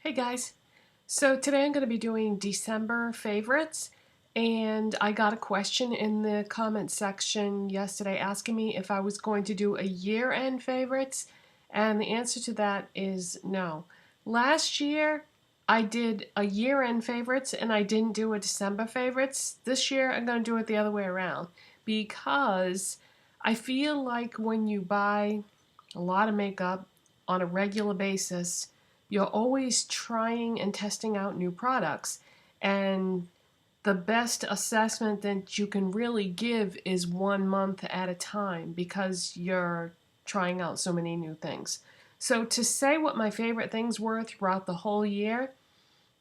Hey guys, so today I'm going to be doing December favorites, and I got a question in the comment section yesterday asking me if I was going to do a year-end favorites, and the answer to that is no. Last year I did a year-end favorites and I didn't do a December favorites. This year I'm going to do it the other way around because I feel like when you buy a lot of makeup on a regular basis, you're always trying and testing out new products. And the best assessment that you can really give is 1 month at a time because you're trying out so many new things. So to say what my favorite things were throughout the whole year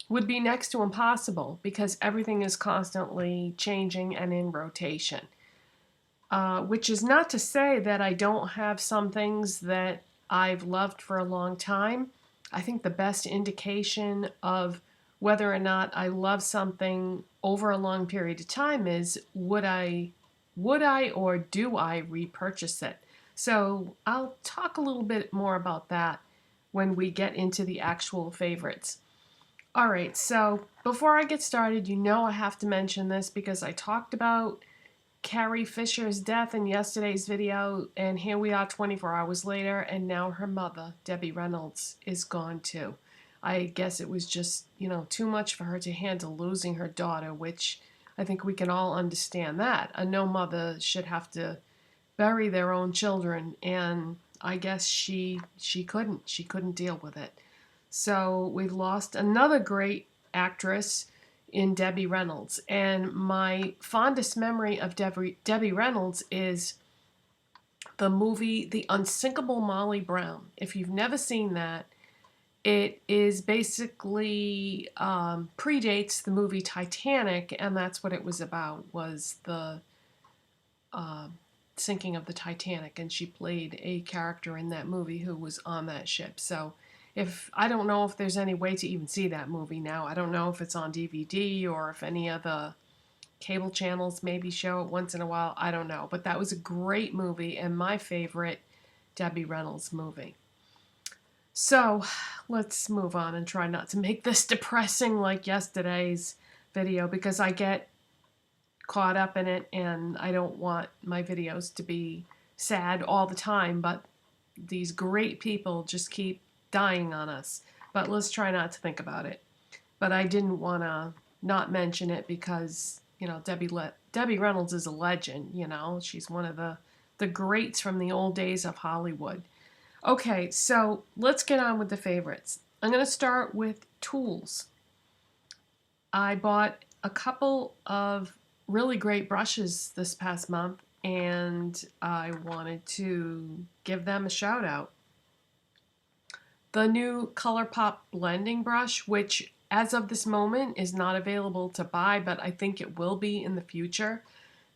would be next to impossible because everything is constantly changing and in rotation. Which is not to say that I don't have some things that I've loved for a long time. I think the best indication of whether or not I love something over a long period of time is would I or do I repurchase it? So I'll talk a little bit more about that when we get into the actual favorites. All right, so before I get started, you know I have to mention this because I talked about Carrie Fisher's death in yesterday's video, and here we are 24 hours later, and now her mother, Debbie Reynolds, is gone too. I guess it was just, too much for her to handle losing her daughter, which I think we can all understand that. No mother should have to bury their own children, and I guess she couldn't. She couldn't deal with it. So we've lost another great actress in Debbie Reynolds. And my fondest memory of Debbie Reynolds is the movie The Unsinkable Molly Brown. If you've never seen that, it is basically predates the movie Titanic, and that's what it was about, was the sinking of the Titanic, and she played a character in that movie who was on that ship. So I don't know if there's any way to even see that movie now. I don't know if it's on DVD or if any of the cable channels maybe show it once in a while. I don't know. But that was a great movie and my favorite Debbie Reynolds movie. So let's move on and try not to make this depressing like yesterday's video because I get caught up in it and I don't want my videos to be sad all the time, but these great people just keep dying on us. But let's try not to think about it. But I didn't want to not mention it because, Debbie Reynolds is a legend, She's one of the greats from the old days of Hollywood. Okay, so let's get on with the favorites. I'm going to start with tools. I bought a couple of really great brushes this past month and I wanted to give them a shout out. The new Colourpop blending brush, which as of this moment is not available to buy, but I think it will be in the future.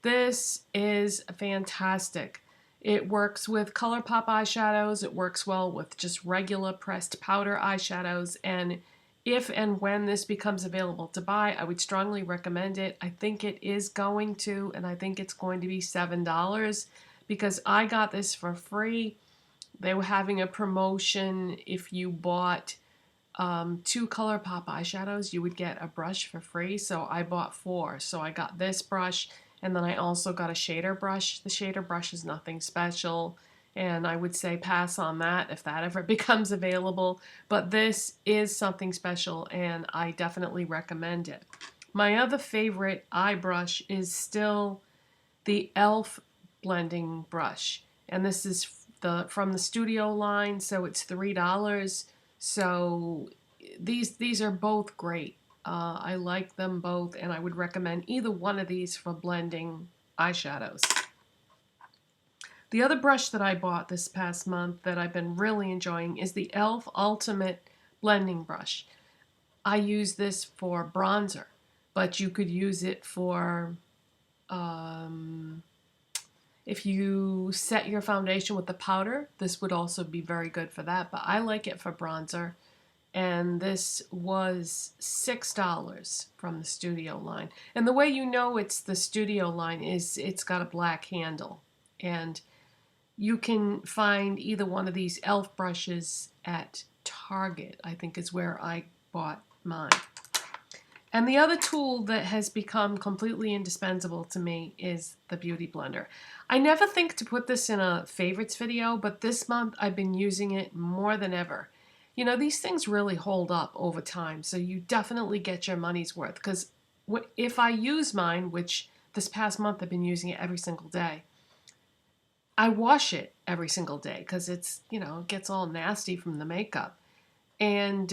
This is fantastic. It works with Colourpop eyeshadows, it works well with just regular pressed powder eyeshadows, and if and when this becomes available to buy, I would strongly recommend it. I think it is going to, and I think it's going to be $7 because I got this for free. They were having a promotion. If you bought 2 Colourpop eyeshadows, you would get a brush for free. So I bought 4. So I got this brush, and then I also got a shader brush. The shader brush is nothing special, and I would say pass on that if that ever becomes available. But this is something special, and I definitely recommend it. My other favorite eye brush is still the e.l.f. blending brush, and this is from the Studio line, so it's $3. So these are both great. I like them both, and I would recommend either one of these for blending eyeshadows. The other brush that I bought this past month that I've been really enjoying is the e.l.f. Ultimate Blending Brush. I use this for bronzer, but you could use it for if you set your foundation with the powder, this would also be very good for that, but I like it for bronzer. And this was $6 from the Studio line. And the way you know it's the Studio line is it's got a black handle. And you can find either one of these e.l.f. brushes at Target, I think is where I bought mine. And the other tool that has become completely indispensable to me is the Beauty Blender. I never think to put this in a favorites video, but this month I've been using it more than ever. You know, these things really hold up over time, so you definitely get your money's worth. Because if I use mine, which this past month I've been using it every single day, I wash it every single day because it's, you know, it gets all nasty from the makeup. And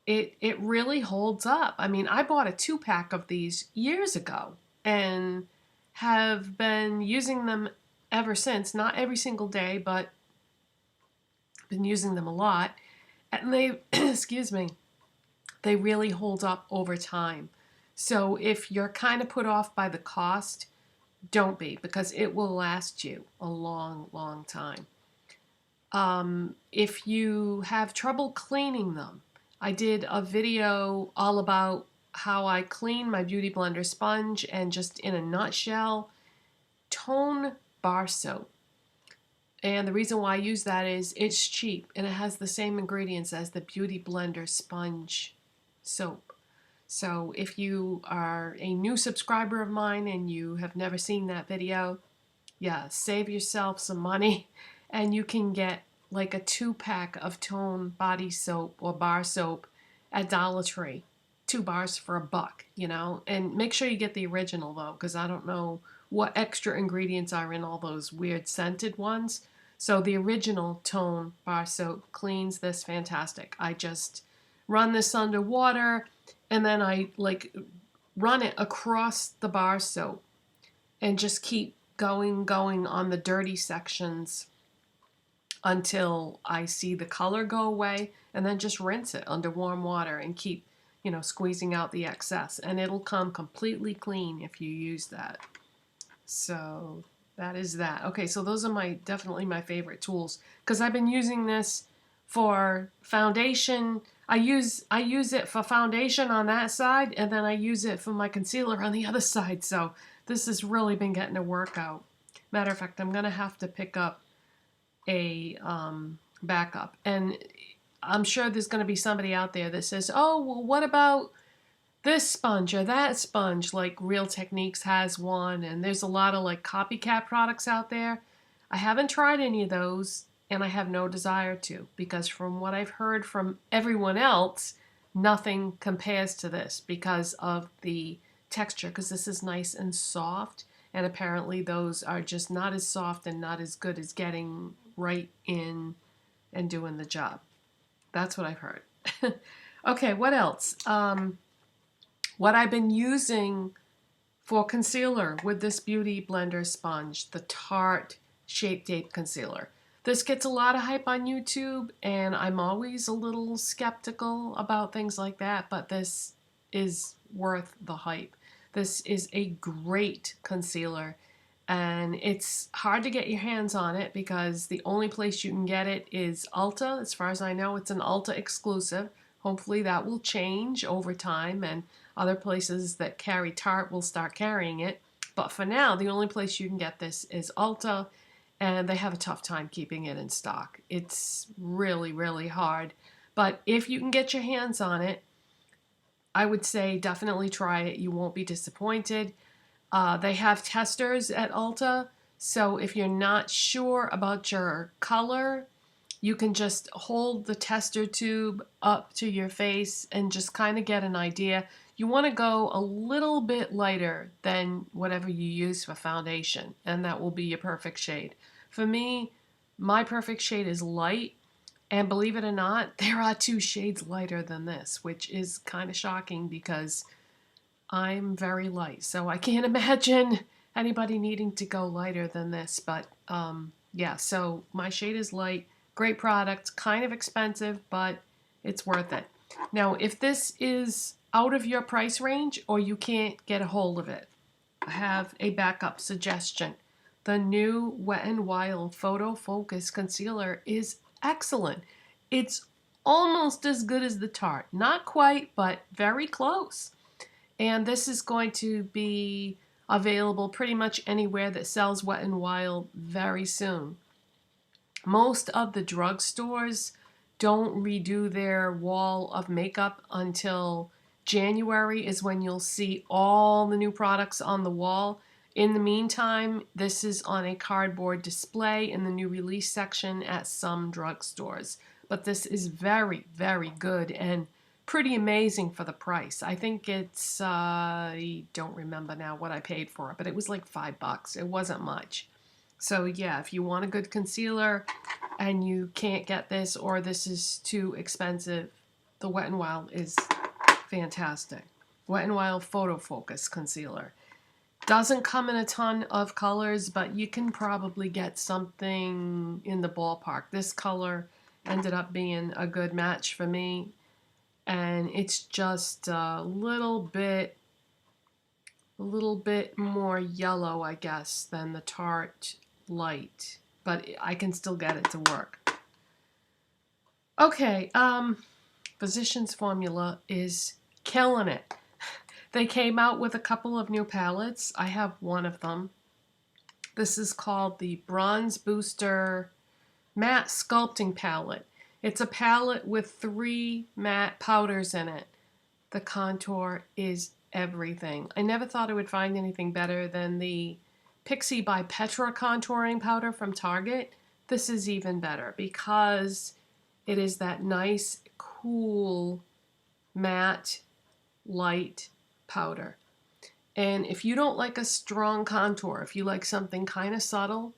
it really holds up. I mean, I bought a 2-pack of these years ago and have been using them ever since. Not every single day, but been using them a lot. And they, excuse me, they really hold up over time. So if you're kind of put off by the cost, don't be, because it will last you a long, long time. If you have trouble cleaning them, I did a video all about how I clean my Beauty Blender sponge, and just in a nutshell, tone bar soap. And the reason why I use that is it's cheap and it has the same ingredients as the Beauty Blender sponge soap. So if you are a new subscriber of mine and you have never seen that video, yeah, save yourself some money and you can get like a 2-pack of tone body soap or bar soap at Dollar Tree. 2 bars for $1, you know, and make sure you get the original though, because I don't know what extra ingredients are in all those weird scented ones. So the original tone bar soap cleans this fantastic. I just run this under water and then I like run it across the bar soap and just keep going on the dirty sections until I see the color go away, and then just rinse it under warm water and keep, you know, squeezing out the excess, and it'll come completely clean if you use that. So that is that. Okay, so those are definitely my favorite tools, because I've been using this for foundation. I use it for foundation on that side, and then I use it for my concealer on the other side. So this has really been getting a workout. Matter of fact, I'm gonna have to pick up a backup, and I'm sure there's going to be somebody out there that says, oh, well, what about this sponge or that sponge? Like Real Techniques has one, and there's a lot of like copycat products out there. I haven't tried any of those, and I have no desire to, because from what I've heard from everyone else, nothing compares to this because of the texture, because this is nice and soft, and apparently those are just not as soft and not as good as getting right in and doing the job. That's what I've heard. Okay, what else? What I've been using for concealer with this Beauty Blender sponge, the Tarte Shape Tape Concealer. This gets a lot of hype on YouTube, and I'm always a little skeptical about things like that, but this is worth the hype. This is a great concealer, and it's hard to get your hands on it because the only place you can get it is Ulta. As far as I know, it's an Ulta exclusive. Hopefully that will change over time, and other places that carry Tarte will start carrying it. But for now, the only place you can get this is Ulta, and they have a tough time keeping it in stock. It's really, really hard. But if you can get your hands on it, I would say definitely try it. You won't be disappointed. They have testers at Ulta, so if you're not sure about your color, you can just hold the tester tube up to your face and just kind of get an idea. You want to go a little bit lighter than whatever you use for foundation, and that will be your perfect shade. For me, my perfect shade is light, and believe it or not, there are 2 shades lighter than this, which is kind of shocking because I'm very light, so I can't imagine anybody needing to go lighter than this. But yeah, so my shade is light. Great product, kind of expensive, but it's worth it. Now, if this is out of your price range or you can't get a hold of it, I have a backup suggestion. The new Wet n Wild Photofocus Concealer is excellent. It's almost as good as the Tarte. Not quite, but very close. And this is going to be available pretty much anywhere that sells Wet n Wild very soon. Most of the drugstores don't redo their wall of makeup until January is when you'll see all the new products on the wall. In the meantime, this is on a cardboard display in the new release section at some drugstores. But this is very, very good and pretty amazing for the price. I think it's, I don't remember now what I paid for it, but it was like $5. It wasn't much. So yeah, if you want a good concealer and you can't get this or this is too expensive, the Wet n Wild is fantastic. Wet n Wild Photofocus Concealer. Doesn't come in a ton of colors, but you can probably get something in the ballpark. This color ended up being a good match for me, and it's just a little bit more yellow, I guess, than the Tarte Light, but I can still get it to work. Okay, Physicians Formula is killing it. They came out with a couple of new palettes. I have one of them. This is called the Bronze Booster Matte Sculpting Palette. It's a palette with 3 matte powders in it. The contour is everything. I never thought I would find anything better than the Pixie by Petra contouring powder from Target. This is even better because it is that nice, cool, matte, light powder. And if you don't like a strong contour, if you like something kind of subtle,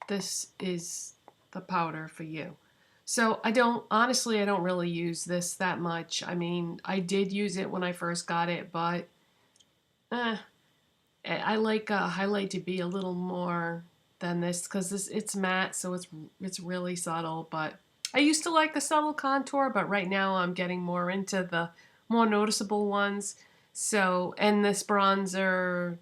this is the powder for you. So honestly, I don't really use this that much. I mean, I did use it when I first got it, but I like a highlight to be a little more than this because it's matte, so it's really subtle. But I used to like the subtle contour, but right now I'm getting more into the more noticeable ones. So, and this bronzer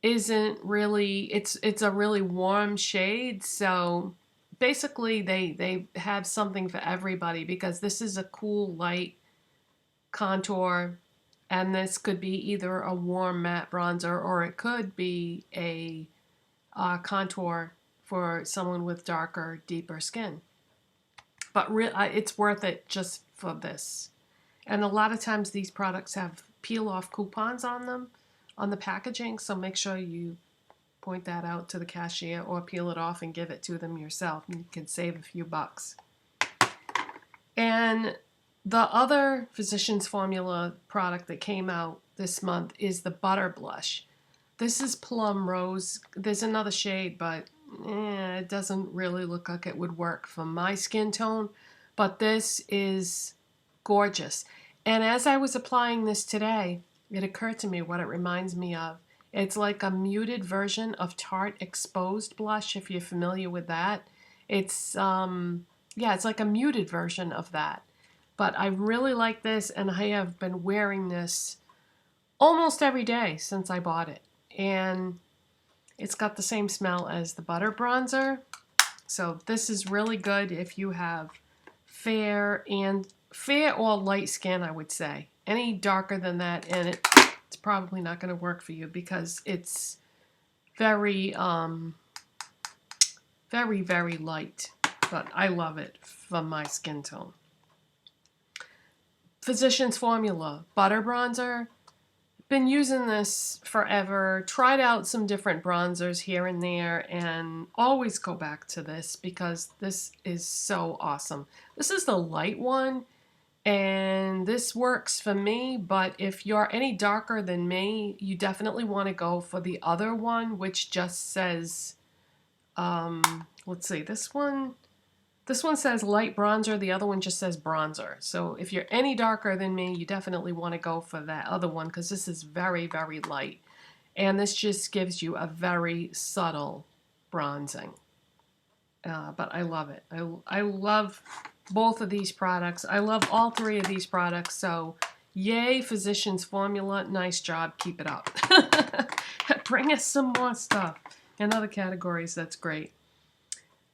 isn't really, it's a really warm shade, so basically they have something for everybody because this is a cool light contour, and this could be either a warm matte bronzer or it could be a contour for someone with darker, deeper skin. But it's worth it just for this. And a lot of times these products have peel-off coupons on them, on the packaging, so make sure you point that out to the cashier or peel it off and give it to them yourself, and you can save a few bucks. And the other Physicians Formula product that came out this month is the Butter Blush. This is Plum Rose. There's another shade, but it doesn't really look like it would work for my skin tone, but this is gorgeous. And as I was applying this today, it occurred to me what it reminds me of. It's like a muted version of Tarte Exposed Blush, if you're familiar with that. It's, it's like a muted version of that. But I really like this, and I have been wearing this almost every day since I bought it. And it's got the same smell as the Butter Bronzer. So this is really good if you have fair or light skin, I would say. Any darker than that, and it's probably not going to work for you because it's very, very, very light. But I love it for my skin tone. Physicians Formula Butter Bronzer. Been using this forever. Tried out some different bronzers here and there, and always go back to this because this is so awesome. This is the light one, and this works for me, but if you're any darker than me, you definitely want to go for the other one, which just says, let's see, this one says light bronzer, the other one just says bronzer. So if you're any darker than me, you definitely want to go for that other one because this is very, very light. And this just gives you a very subtle bronzing. But I love it. I love both of these products. I love all 3 of these products. So yay, Physicians Formula. Nice job. Keep it up. Bring us some more stuff in other categories. That's great.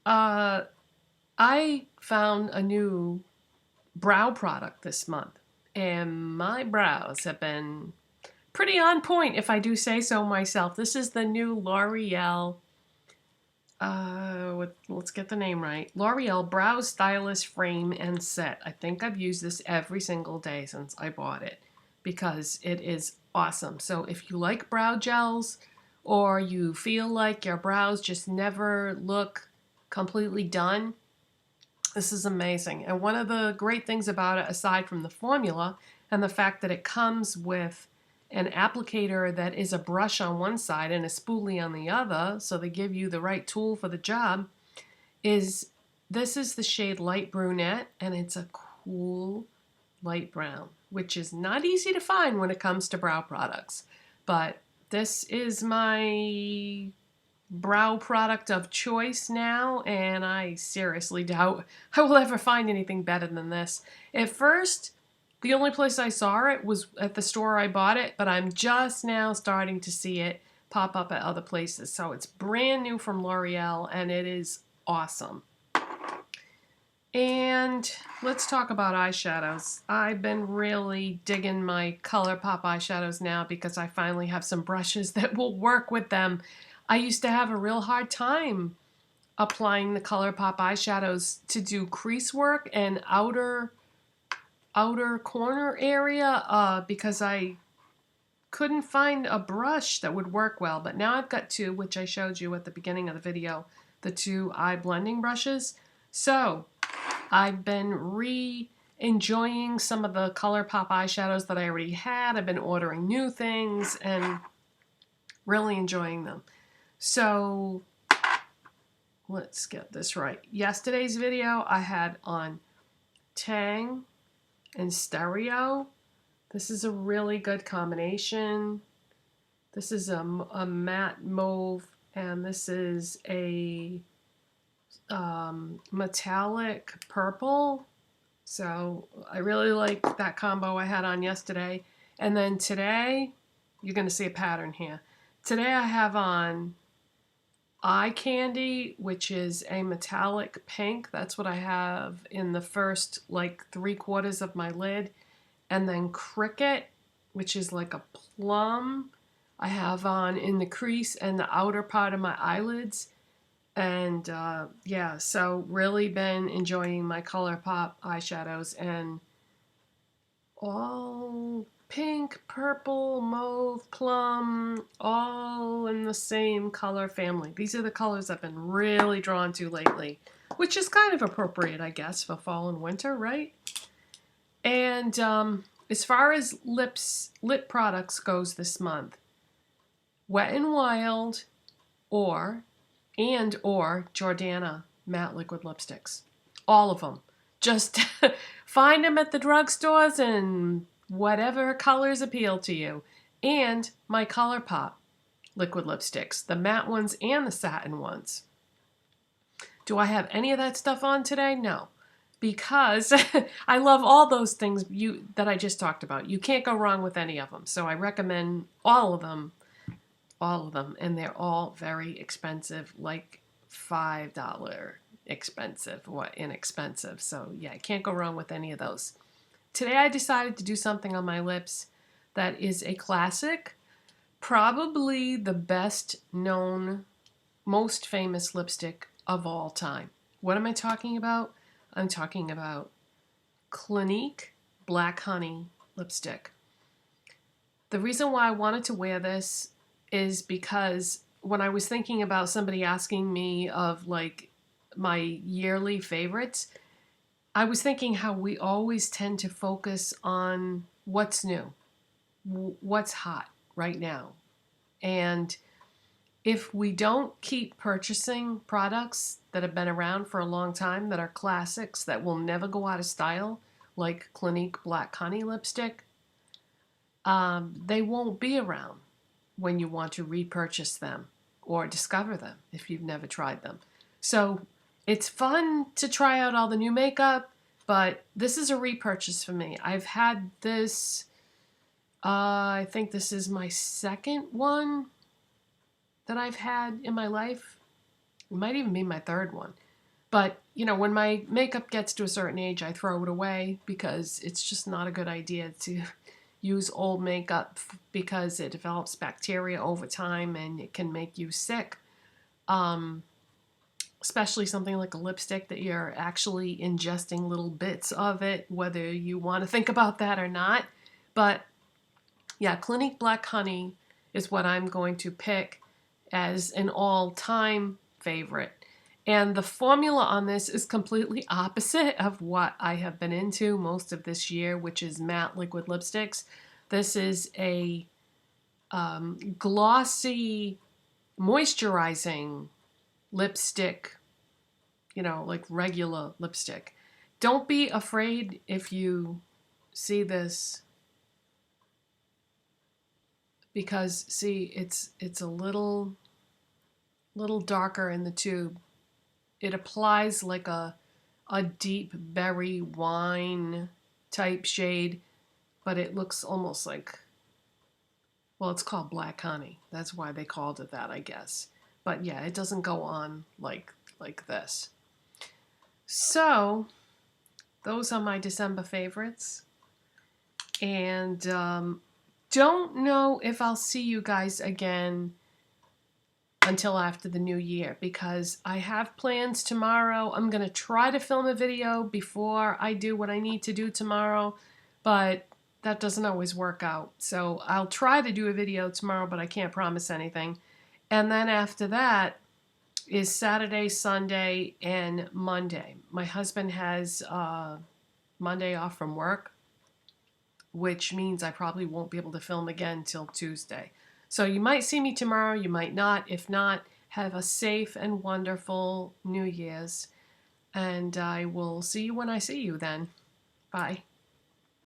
I found a new brow product this month, and my brows have been pretty on point, if I do say so myself. This is the new L'Oreal let's get the name right. L'Oreal Brow Stylist Frame and Set. I think I've used this every single day since I bought it because it is awesome. So if you like brow gels or you feel like your brows just never look completely done, this is amazing. And one of the great things about it, aside from the formula and the fact that it comes with an applicator that is a brush on one side and a spoolie on the other, so they give you the right tool for the job, is this is the shade Light Brunette, and it's a cool light brown, which is not easy to find when it comes to brow products. But this is my brow product of choice now, and I seriously doubt I will ever find anything better than this. At first, the only place I saw it was at the store I bought it, but I'm just now starting to see it pop up at other places. So it's brand new from L'Oreal, and it is awesome. And let's talk about eyeshadows. I've been really digging my Colourpop eyeshadows now because I finally have some brushes that will work with them. I used to have a real hard time applying the Colourpop eyeshadows to do crease work and outer corner area because I couldn't find a brush that would work well. But now I've got two, which I showed you at the beginning of the video, the two eye blending brushes. So I've been enjoying some of the Colourpop eyeshadows that I already had. I've been ordering new things and really enjoying them. So let's get this right. Yesterday's video I had on Tang and Stereo. This is a really good combination. This is a matte mauve, and this is a metallic purple. So I really like that combo I had on yesterday. And then today, you're going to see a pattern here. Today I have on Eye Candy, which is a metallic pink. That's what I have in the first like 3/4 of my lid. And then Cricket, which is like a plum, I have on in the crease and the outer part of my eyelids. And yeah, so really been enjoying my Colourpop eyeshadows, and all pink, purple, mauve, plum, all in the same color family. These are the colors I've been really drawn to lately, which is kind of appropriate, I guess, for fall and winter, right? And as far as lip products goes this month, Wet n Wild or Jordana matte liquid lipsticks. All of them. Just find them at the drugstores and whatever colors appeal to you. And my Colourpop liquid lipsticks, the matte ones and the satin ones. Do I have any of that stuff on today? No. Because I love all those things that I just talked about. You can't go wrong with any of them. So I recommend all of them, and they're all very expensive, like $5 expensive or inexpensive. So yeah, I can't go wrong with any of those. Today I decided to do something on my lips that is a classic, probably the best known, most famous lipstick of all time. What am I talking about? I'm talking about Clinique Black Honey lipstick. The reason why I wanted to wear this is because when I was thinking about somebody asking me of like my yearly favorites, I was thinking how we always tend to focus on what's new, what's hot right now. And if we don't keep purchasing products that have been around for a long time, that are classics, that will never go out of style, like Clinique Black Honey lipstick, they won't be around when you want to repurchase them or discover them if you've never tried them. So it's fun to try out all the new makeup, but this is a repurchase for me. I've had this, I think this is my second one that I've had in my life. It might even be my third one. But, you know, when my makeup gets to a certain age, I throw it away because it's just not a good idea to use old makeup because it develops bacteria over time and it can make you sick. especially something like a lipstick that you're actually ingesting little bits of it, whether you want to think about that or not. But yeah, Clinique Black Honey is what I'm going to pick as an all-time favorite. And the formula on this is completely opposite of what I have been into most of this year, which is matte liquid lipsticks. This is a glossy, moisturizing lipstick, you know, like regular lipstick. Don't be afraid if you see this, because see, it's a little darker in the tube. It applies like a deep berry wine type shade, but it looks almost like, well, it's called black honey. That's why they called it that, I guess. But yeah, it doesn't go on like this. So those are my December favorites. And don't know if I'll see you guys again until after the new year, because I have plans tomorrow. I'm going to try to film a video before I do what I need to do tomorrow, but that doesn't always work out. So I'll try to do a video tomorrow, but I can't promise anything. And then after that is Saturday, Sunday, and Monday. My husband has Monday off from work, which means I probably won't be able to film again till Tuesday. So you might see me tomorrow, you might not. If not, have a safe and wonderful New Year's. And I will see you when I see you then. Bye.